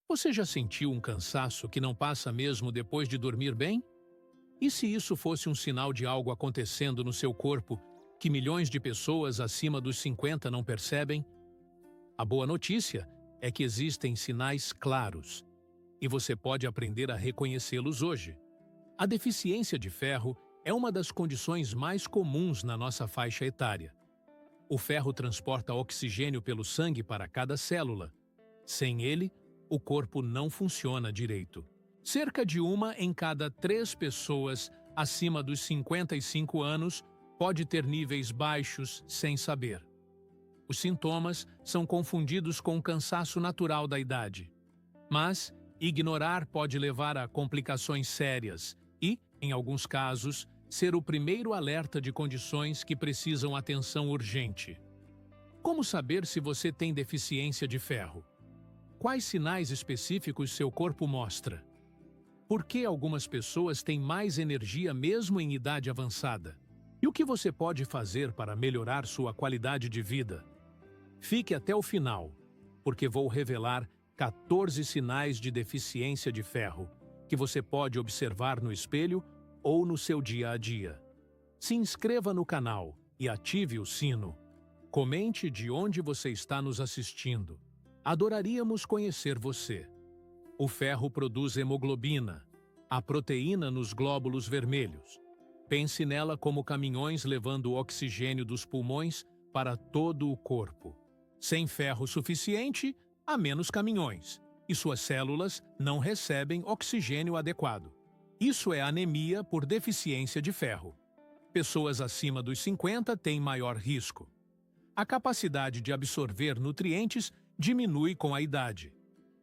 Você já sentiu um cansaço que não passa mesmo depois de dormir bem? E se isso fosse um sinal de algo acontecendo no seu corpo que milhões de pessoas acima dos 50 não percebem? A boa notícia é que existem sinais claros e você pode aprender a reconhecê-los hoje. A deficiência de ferro é uma das condições mais comuns na nossa faixa etária. O ferro transporta oxigênio pelo sangue para cada célula. Sem ele, o corpo não funciona direito. Cerca de 1 em cada 3 pessoas acima dos 55 anos pode ter níveis baixos sem saber. Os sintomas são confundidos com o cansaço natural da idade. Mas ignorar pode levar a complicações sérias e, em alguns casos, ser o primeiro alerta de condições que precisam atenção urgente. Como saber se você tem deficiência de ferro? Quais sinais específicos seu corpo mostra? Por que algumas pessoas têm mais energia mesmo em idade avançada? E o que você pode fazer para melhorar sua qualidade de vida? Fique até o final, porque vou revelar 14 sinais de deficiência de ferro que você pode observar no espelho ou no seu dia a dia. Se inscreva no canal e ative o sino. Comente de onde você está nos assistindo. Adoraríamos conhecer você. O ferro produz hemoglobina, a proteína nos glóbulos vermelhos. Pense nela como caminhões levando o oxigênio dos pulmões para todo o corpo. Sem ferro suficiente, há menos caminhões, e suas células não recebem oxigênio adequado. Isso é anemia por deficiência de ferro. Pessoas acima dos 50 têm maior risco. A capacidade de absorver nutrientes diminui com a idade.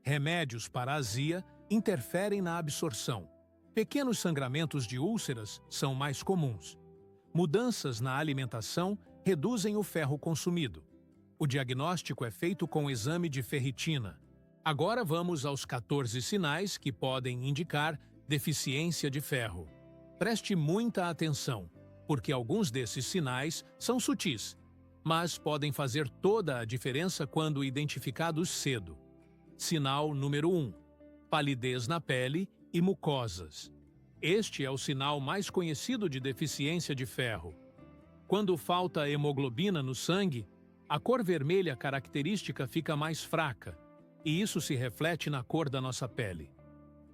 Remédios para azia interferem na absorção. Pequenos sangramentos de úlceras são mais comuns. Mudanças na alimentação reduzem o ferro consumido. O diagnóstico é feito com exame de ferritina. Agora vamos aos 14 sinais que podem indicar deficiência de ferro. Preste muita atenção, porque alguns desses sinais são sutis, mas podem fazer toda a diferença quando identificados cedo. Sinal número 1. Palidez na pele e mucosas. Este é o sinal mais conhecido de deficiência de ferro. Quando falta hemoglobina no sangue, a cor vermelha característica fica mais fraca, e isso se reflete na cor da nossa pele.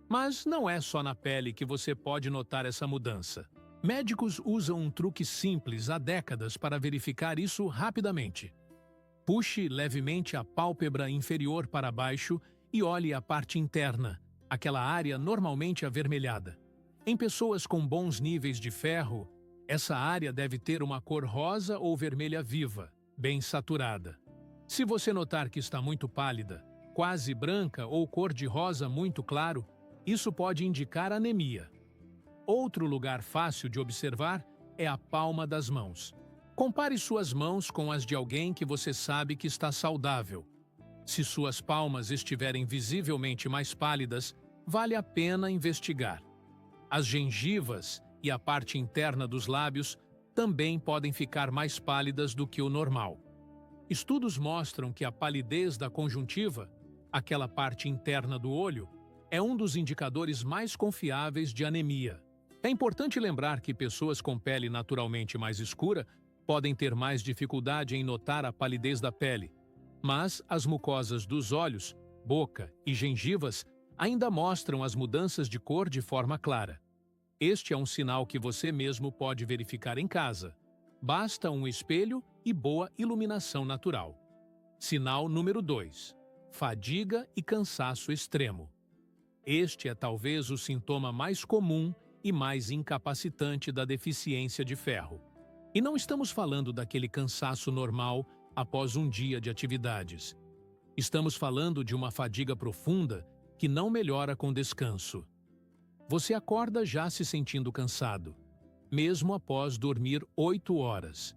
Mas não é só na pele que você pode notar essa mudança. Médicos usam um truque simples há décadas para verificar isso rapidamente. Puxe levemente a pálpebra inferior para baixo e olhe a parte interna, aquela área normalmente avermelhada. Em pessoas com bons níveis de ferro, essa área deve ter uma cor rosa ou vermelha viva, bem saturada. Se você notar que está muito pálida, quase branca ou cor de rosa muito claro, isso pode indicar anemia. Outro lugar fácil de observar é a palma das mãos. Compare suas mãos com as de alguém que você sabe que está saudável. Se suas palmas estiverem visivelmente mais pálidas, vale a pena investigar. As gengivas e a parte interna dos lábios também podem ficar mais pálidas do que o normal. Estudos mostram que a palidez da conjuntiva, aquela parte interna do olho, é um dos indicadores mais confiáveis de anemia. É importante lembrar que pessoas com pele naturalmente mais escura podem ter mais dificuldade em notar a palidez da pele, mas as mucosas dos olhos, boca e gengivas ainda mostram as mudanças de cor de forma clara. Este é um sinal que você mesmo pode verificar em casa. Basta um espelho e boa iluminação natural. Sinal número 2. Fadiga e cansaço extremo. Este é talvez o sintoma mais comum e mais incapacitante da deficiência de ferro. E não estamos falando daquele cansaço normal após um dia de atividades. Estamos falando de uma fadiga profunda que não melhora com descanso. Você acorda já se sentindo cansado, mesmo após dormir 8 horas.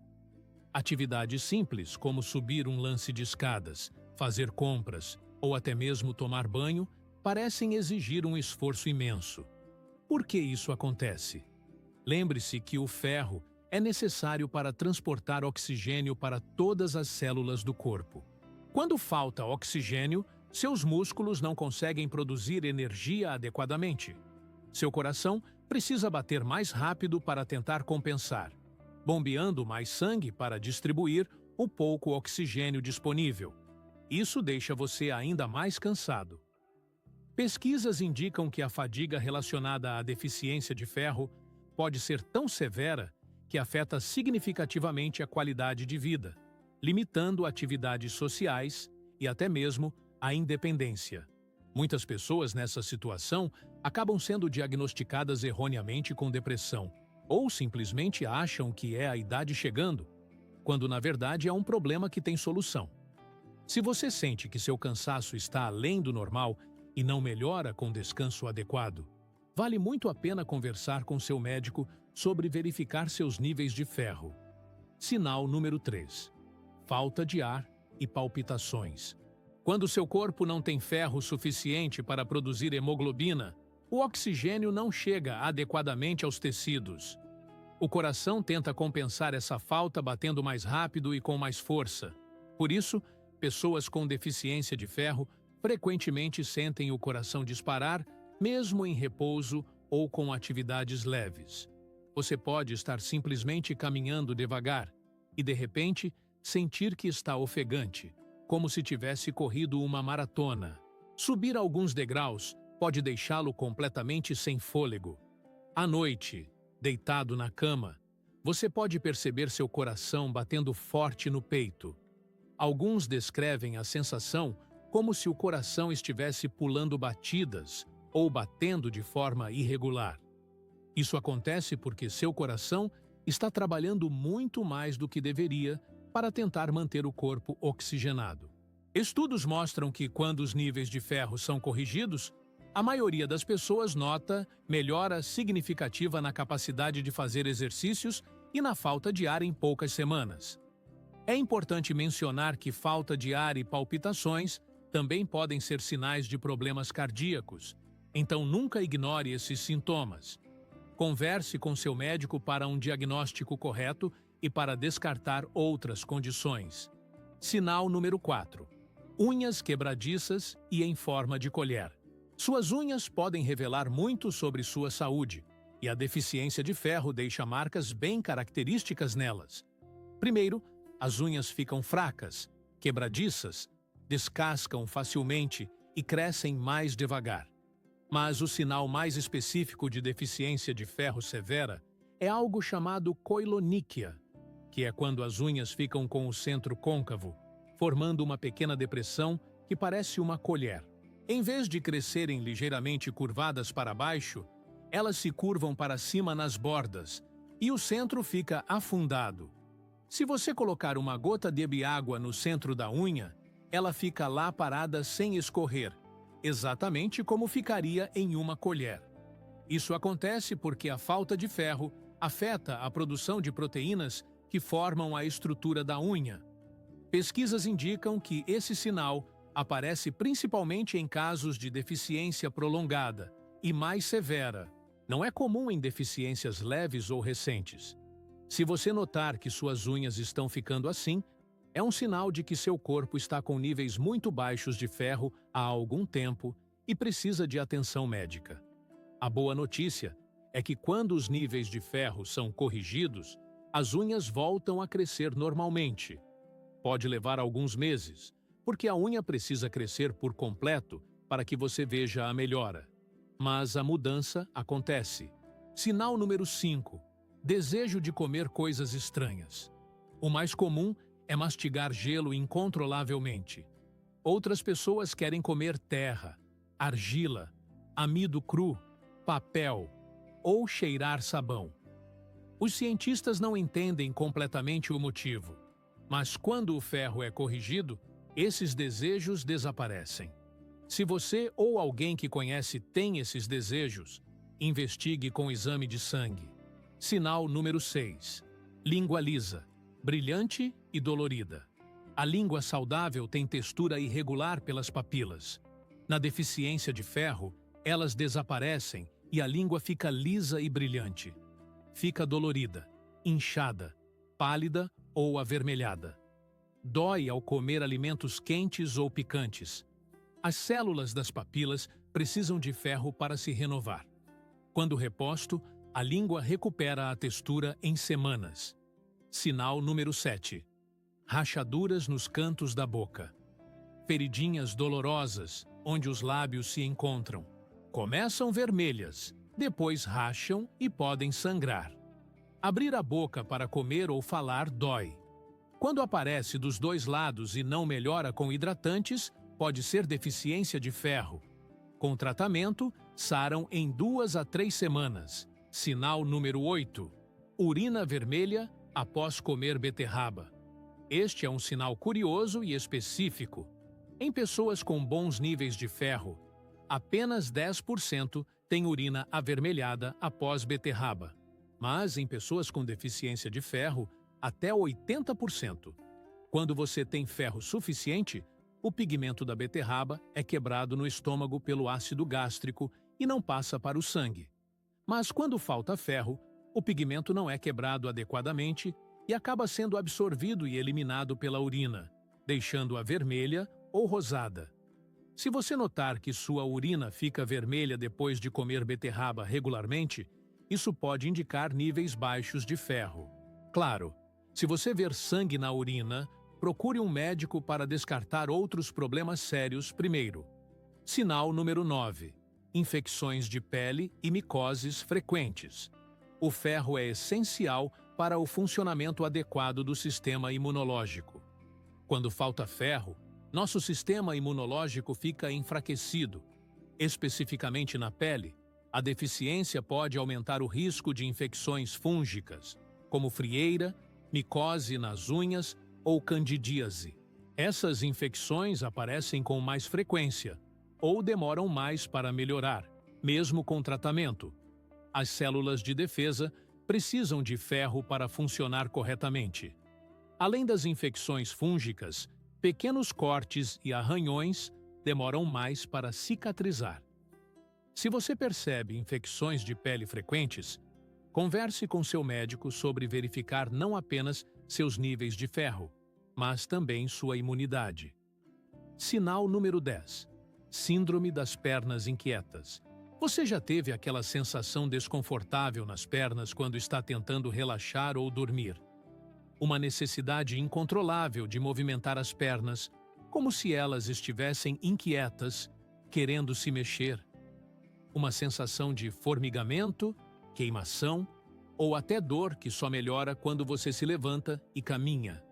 Atividades simples, como subir um lance de escadas, fazer compras ou até mesmo tomar banho, parecem exigir um esforço imenso. Por que isso acontece? Lembre-se que o ferro é necessário para transportar oxigênio para todas as células do corpo. Quando falta oxigênio, Seus músculos não conseguem produzir energia adequadamente. Seu coração precisa bater mais rápido para tentar compensar, bombeando mais sangue para distribuir o pouco oxigênio disponível. Isso deixa você ainda mais cansado. Pesquisas indicam que a fadiga relacionada à deficiência de ferro pode ser tão severa que afeta significativamente a qualidade de vida, limitando atividades sociais e até mesmo a independência. Muitas pessoas nessa situação acabam sendo diagnosticadas erroneamente com depressão, ou simplesmente acham que é a idade chegando, quando na verdade é um problema que tem solução. Se você sente que seu cansaço está além do normal e não melhora com descanso adequado, vale muito a pena conversar com seu médico sobre verificar seus níveis de ferro. Sinal número 3. Falta de ar e palpitações. Quando seu corpo não tem ferro suficiente para produzir hemoglobina, o oxigênio não chega adequadamente aos tecidos. O coração tenta compensar essa falta batendo mais rápido e com mais força. Por isso, pessoas com deficiência de ferro frequentemente sentem o coração disparar, mesmo em repouso ou com atividades leves. Você pode estar simplesmente caminhando devagar e, de repente, sentir que está ofegante, como se tivesse corrido uma maratona. Subir alguns degraus pode deixá-lo completamente sem fôlego. À noite, deitado na cama, você pode perceber seu coração batendo forte no peito. Alguns descrevem a sensação como se o coração estivesse pulando batidas ou batendo de forma irregular. Isso acontece porque seu coração está trabalhando muito mais do que deveria para tentar manter o corpo oxigenado. Estudos mostram que quando os níveis de ferro são corrigidos, a maioria das pessoas nota melhora significativa na capacidade de fazer exercícios e na falta de ar em poucas semanas. É importante mencionar que falta de ar e palpitações também podem ser sinais de problemas cardíacos, então nunca ignore esses sintomas. Converse com seu médico para um diagnóstico correto e para descartar outras condições. Sinal número 4. Unhas quebradiças e em forma de colher. Suas unhas podem revelar muito sobre sua saúde, e a deficiência de ferro deixa marcas bem características nelas. Primeiro, as unhas ficam fracas, quebradiças, descascam facilmente e crescem mais devagar. Mas o sinal mais específico de deficiência de ferro severa é algo chamado coiloníquia, que é quando as unhas ficam com o centro côncavo, formando uma pequena depressão que parece uma colher. Em vez de crescerem ligeiramente curvadas para baixo, elas se curvam para cima nas bordas e o centro fica afundado. Se você colocar uma gota de água no centro da unha, ela fica lá parada sem escorrer, exatamente como ficaria em uma colher. Isso acontece porque a falta de ferro afeta a produção de proteínas que formam a estrutura da unha. Pesquisas indicam que esse sinal aparece principalmente em casos de deficiência prolongada e mais severa. Não é comum em deficiências leves ou recentes. Se você notar que suas unhas estão ficando assim, é um sinal de que seu corpo está com níveis muito baixos de ferro há algum tempo e precisa de atenção médica. A boa notícia é que quando os níveis de ferro são corrigidos, as unhas voltam a crescer normalmente. Pode levar alguns meses, porque a unha precisa crescer por completo para que você veja a melhora. Mas a mudança acontece. Sinal número 5. Desejo de comer coisas estranhas. O mais comum é mastigar gelo incontrolavelmente. Outras pessoas querem comer terra, argila, amido cru, papel ou cheirar sabão. Os cientistas não entendem completamente o motivo, mas quando o ferro é corrigido, esses desejos desaparecem. Se você ou alguém que conhece tem esses desejos, investigue com exame de sangue. Sinal número 6. Língua lisa, brilhante e dolorida. A língua saudável tem textura irregular pelas papilas. Na deficiência de ferro, elas desaparecem e a língua fica lisa e brilhante. Fica dolorida, inchada, pálida ou avermelhada. Dói ao comer alimentos quentes ou picantes. As células das papilas precisam de ferro para se renovar. Quando reposto, a língua recupera a textura em semanas. Sinal número 7. Rachaduras nos cantos da boca. Feridinhas dolorosas, onde os lábios se encontram. Começam vermelhas, depois racham e podem sangrar. Abrir a boca para comer ou falar dói. Quando aparece dos dois lados e não melhora com hidratantes, pode ser deficiência de ferro. Com tratamento, saram em 2 a 3 semanas. Sinal número 8. Urina vermelha após comer beterraba. Este é um sinal curioso e específico. Em pessoas com bons níveis de ferro, apenas 10% têm urina avermelhada após beterraba. Mas em pessoas com deficiência de ferro, até 80%. Quando você tem ferro suficiente, o pigmento da beterraba é quebrado no estômago pelo ácido gástrico e não passa para o sangue. Mas quando falta ferro, o pigmento não é quebrado adequadamente e acaba sendo absorvido e eliminado pela urina, deixando-a vermelha ou rosada. Se você notar que sua urina fica vermelha depois de comer beterraba regularmente, isso pode indicar níveis baixos de ferro. Claro, se você ver sangue na urina, procure um médico para descartar outros problemas sérios primeiro. Sinal número 9. Infecções de pele e micoses frequentes. O ferro é essencial para o funcionamento adequado do sistema imunológico. Quando falta ferro, nosso sistema imunológico fica enfraquecido. Especificamente na pele, a deficiência pode aumentar o risco de infecções fúngicas, como frieira, micose nas unhas ou candidíase. Essas infecções aparecem com mais frequência ou demoram mais para melhorar, mesmo com tratamento. As células de defesa precisam de ferro para funcionar corretamente. Além das infecções fúngicas, pequenos cortes e arranhões demoram mais para cicatrizar. Se você percebe infecções de pele frequentes, converse com seu médico sobre verificar não apenas seus níveis de ferro, mas também sua imunidade. Sinal número 10. Síndrome das pernas inquietas. Você já teve aquela sensação desconfortável nas pernas quando está tentando relaxar ou dormir? Uma necessidade incontrolável de movimentar as pernas, como se elas estivessem inquietas, querendo se mexer. Uma sensação de formigamento, queimação ou até dor que só melhora quando você se levanta e caminha.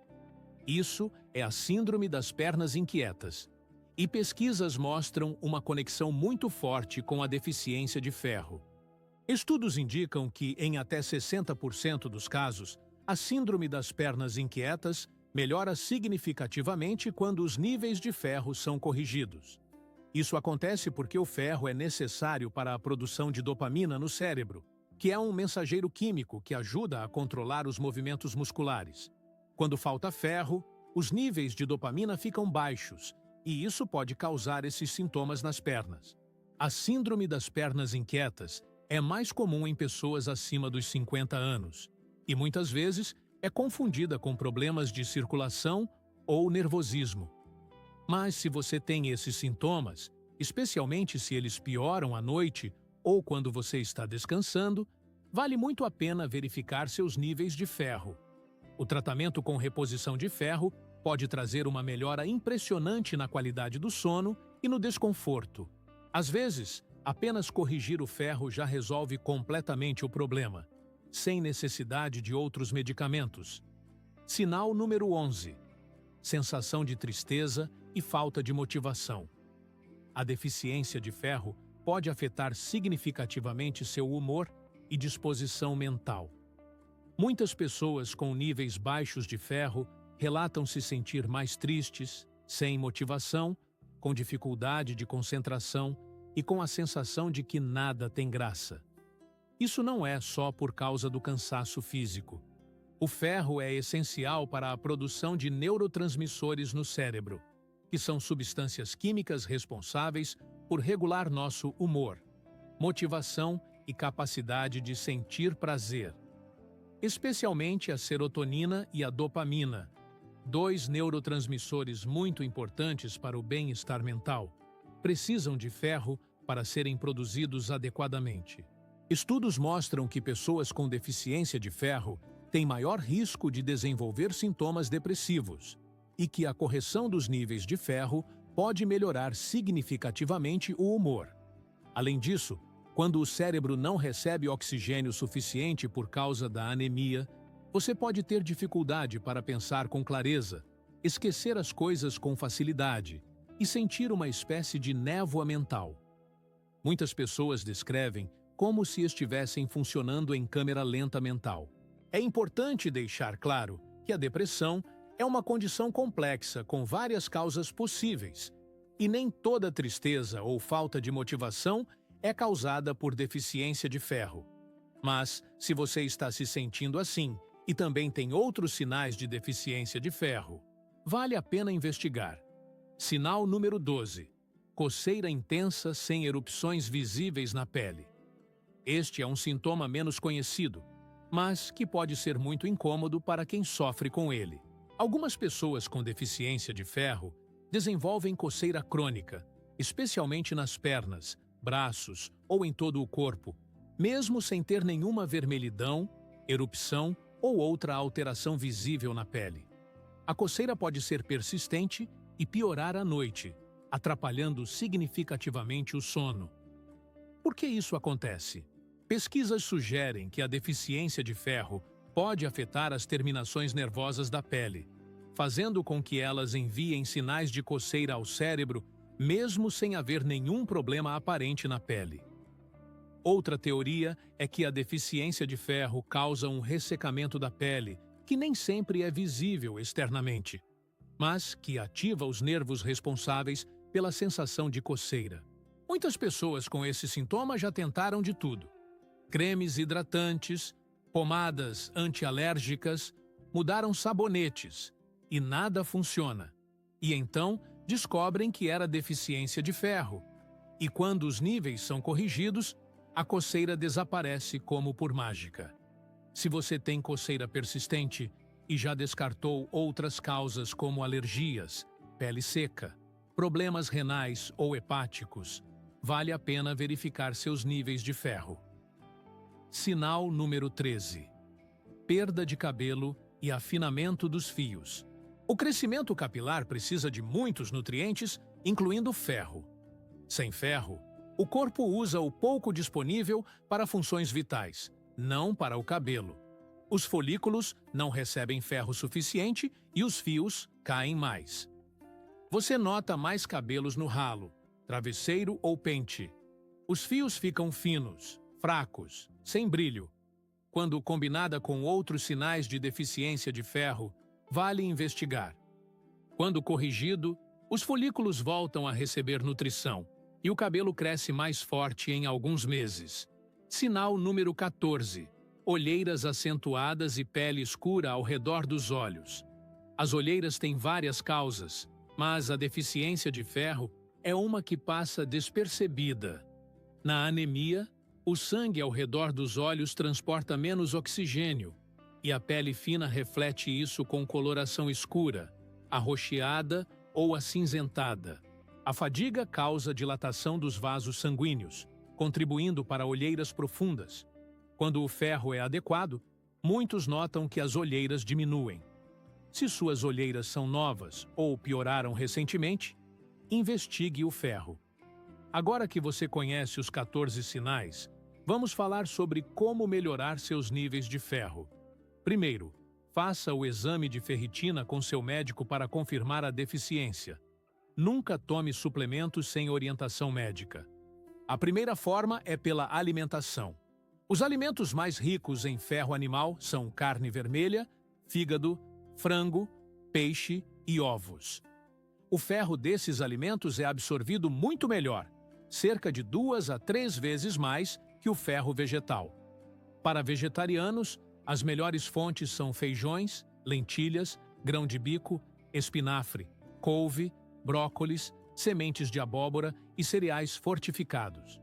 Isso é a síndrome das pernas inquietas. E pesquisas mostram uma conexão muito forte com a deficiência de ferro. Estudos indicam que, em até 60% dos casos, a síndrome das pernas inquietas melhora significativamente quando os níveis de ferro são corrigidos. Isso acontece porque o ferro é necessário para a produção de dopamina no cérebro, que é um mensageiro químico que ajuda a controlar os movimentos musculares. Quando falta ferro, os níveis de dopamina ficam baixos, e isso pode causar esses sintomas nas pernas. A síndrome das pernas inquietas é mais comum em pessoas acima dos 50 anos e muitas vezes é confundida com problemas de circulação ou nervosismo. Mas se você tem esses sintomas, especialmente se eles pioram à noite ou quando você está descansando, vale muito a pena verificar seus níveis de ferro. O tratamento com reposição de ferro pode trazer uma melhora impressionante na qualidade do sono e no desconforto. Às vezes, apenas corrigir o ferro já resolve completamente o problema, sem necessidade de outros medicamentos. Sinal número 11. Sensação de tristeza e falta de motivação. A deficiência de ferro pode afetar significativamente seu humor e disposição mental. Muitas pessoas com níveis baixos de ferro relatam se sentir mais tristes, sem motivação, com dificuldade de concentração e com a sensação de que nada tem graça. Isso não é só por causa do cansaço físico. O ferro é essencial para a produção de neurotransmissores no cérebro, que são substâncias químicas responsáveis por regular nosso humor, motivação e capacidade de sentir prazer. Especialmente a serotonina e a dopamina, dois neurotransmissores muito importantes para o bem-estar mental. precisam de ferro para serem produzidos adequadamente. Estudos mostram que pessoas com deficiência de ferro têm maior risco de desenvolver sintomas depressivos e que a correção dos níveis de ferro pode melhorar significativamente o humor. Além disso, quando o cérebro não recebe oxigênio suficiente por causa da anemia, você pode ter dificuldade para pensar com clareza, esquecer as coisas com facilidade e sentir uma espécie de névoa mental. Muitas pessoas descrevem como se estivessem funcionando em câmera lenta mental. É importante deixar claro que a depressão é uma condição complexa com várias causas possíveis, e nem toda tristeza ou falta de motivação é causada por deficiência de ferro. Mas, se você está se sentindo assim e também tem outros sinais de deficiência de ferro, vale a pena investigar. Sinal número 12. Coceira intensa sem erupções visíveis na pele. Este é um sintoma menos conhecido, mas que pode ser muito incômodo para quem sofre com ele. Algumas pessoas com deficiência de ferro desenvolvem coceira crônica, especialmente nas pernas, braços ou em todo o corpo, mesmo sem ter nenhuma vermelhidão, erupção ou outra alteração visível na pele. A coceira pode ser persistente e piorar à noite, atrapalhando significativamente o sono. Por que isso acontece? Pesquisas sugerem que a deficiência de ferro pode afetar as terminações nervosas da pele, fazendo com que elas enviem sinais de coceira ao cérebro, mesmo sem haver nenhum problema aparente na pele. Outra teoria é que a deficiência de ferro causa um ressecamento da pele, que nem sempre é visível externamente, mas que ativa os nervos responsáveis pela sensação de coceira. Muitas pessoas com esse sintoma já tentaram de tudo: cremes hidratantes, pomadas antialérgicas, mudaram sabonetes, e nada funciona. E então descobrem que era deficiência de ferro. E quando os níveis são corrigidos, a coceira desaparece como por mágica. Se você tem coceira persistente e já descartou outras causas como alergias, pele seca, problemas renais ou hepáticos, vale a pena verificar seus níveis de ferro. Sinal número 13. Perda de cabelo e afinamento dos fios. O crescimento capilar precisa de muitos nutrientes, incluindo ferro. Sem ferro, o corpo usa o pouco disponível para funções vitais, não para o cabelo. Os folículos não recebem ferro suficiente e os fios caem mais. Você nota mais cabelos no ralo, travesseiro ou pente. Os fios ficam finos, fracos, sem brilho. Quando combinada com outros sinais de deficiência de ferro, vale investigar. Quando corrigido, os folículos voltam a receber nutrição e o cabelo cresce mais forte em alguns meses. Sinal número 14. Olheiras acentuadas e pele escura ao redor dos olhos. As olheiras têm várias causas, mas a deficiência de ferro é uma que passa despercebida. Na anemia, o sangue ao redor dos olhos transporta menos oxigênio, e a pele fina reflete isso com coloração escura, arroxeada ou acinzentada. A fadiga causa dilatação dos vasos sanguíneos, contribuindo para olheiras profundas. Quando o ferro é adequado, muitos notam que as olheiras diminuem. Se suas olheiras são novas ou pioraram recentemente, investigue o ferro. Agora que você conhece os 14 sinais, vamos falar sobre como melhorar seus níveis de ferro. Primeiro, faça o exame de ferritina com seu médico para confirmar a deficiência. Nunca tome suplementos sem orientação médica. A primeira forma é pela alimentação. Os alimentos mais ricos em ferro animal são carne vermelha, fígado, frango, peixe e ovos. O ferro desses alimentos é absorvido muito melhor, cerca de 2 a 3 vezes mais que o ferro vegetal. Para vegetarianos, as melhores fontes são feijões, lentilhas, grão de bico, espinafre, couve, brócolis, sementes de abóbora e cereais fortificados.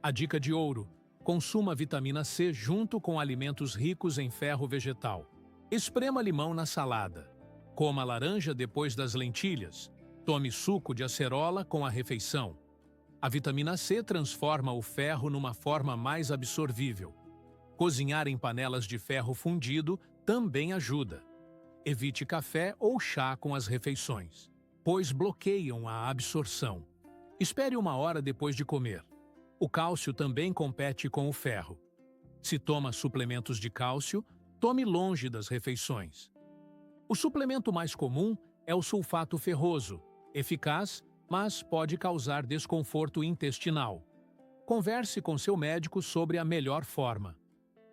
A dica de ouro: consuma vitamina C junto com alimentos ricos em ferro vegetal. Esprema limão na salada. Coma laranja depois das lentilhas. Tome suco de acerola com a refeição. A vitamina C transforma o ferro numa forma mais absorvível. Cozinhar em panelas de ferro fundido também ajuda. Evite café ou chá com as refeições, pois bloqueiam a absorção. Espere 1 hora depois de comer. O cálcio também compete com o ferro. Se toma suplementos de cálcio, tome longe das refeições. O suplemento mais comum é o sulfato ferroso, eficaz, mas pode causar desconforto intestinal. Converse com seu médico sobre a melhor forma.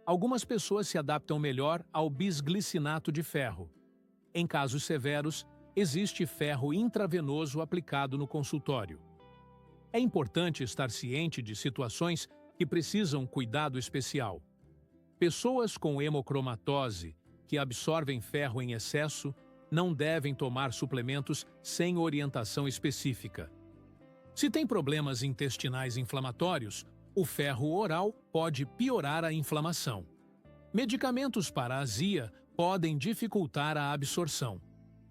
Algumas pessoas se adaptam melhor ao bisglicinato de ferro. Em casos severos, existe ferro intravenoso aplicado no consultório. É importante estar ciente de situações que precisam cuidado especial. Pessoas com hemocromatose, que absorvem ferro em excesso, não devem tomar suplementos sem orientação específica. Se tem problemas intestinais inflamatórios, o ferro oral pode piorar a inflamação. Medicamentos para azia podem dificultar a absorção.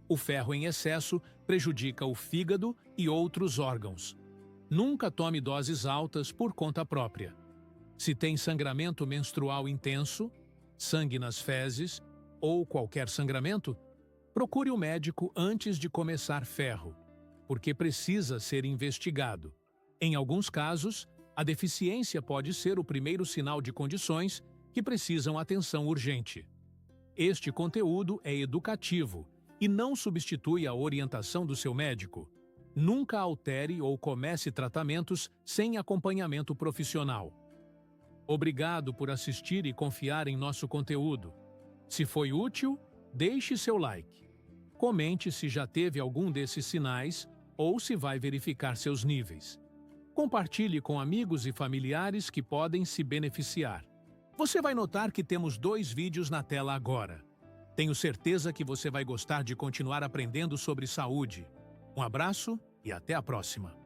O ferro em excesso prejudica o fígado e outros órgãos. Nunca tome doses altas por conta própria. Se tem sangramento menstrual intenso, sangue nas fezes ou qualquer sangramento, procure o médico antes de começar ferro, porque precisa ser investigado. Em alguns casos, a deficiência pode ser o primeiro sinal de condições que precisam atenção urgente. Este conteúdo é educativo e não substitui a orientação do seu médico. Nunca altere ou comece tratamentos sem acompanhamento profissional. Obrigado por assistir e confiar em nosso conteúdo. Se foi útil, deixe seu like. Comente se já teve algum desses sinais ou se vai verificar seus níveis. Compartilhe com amigos e familiares que podem se beneficiar. Você vai notar que temos 2 vídeos na tela agora. Tenho certeza que você vai gostar de continuar aprendendo sobre saúde. Um abraço e até a próxima!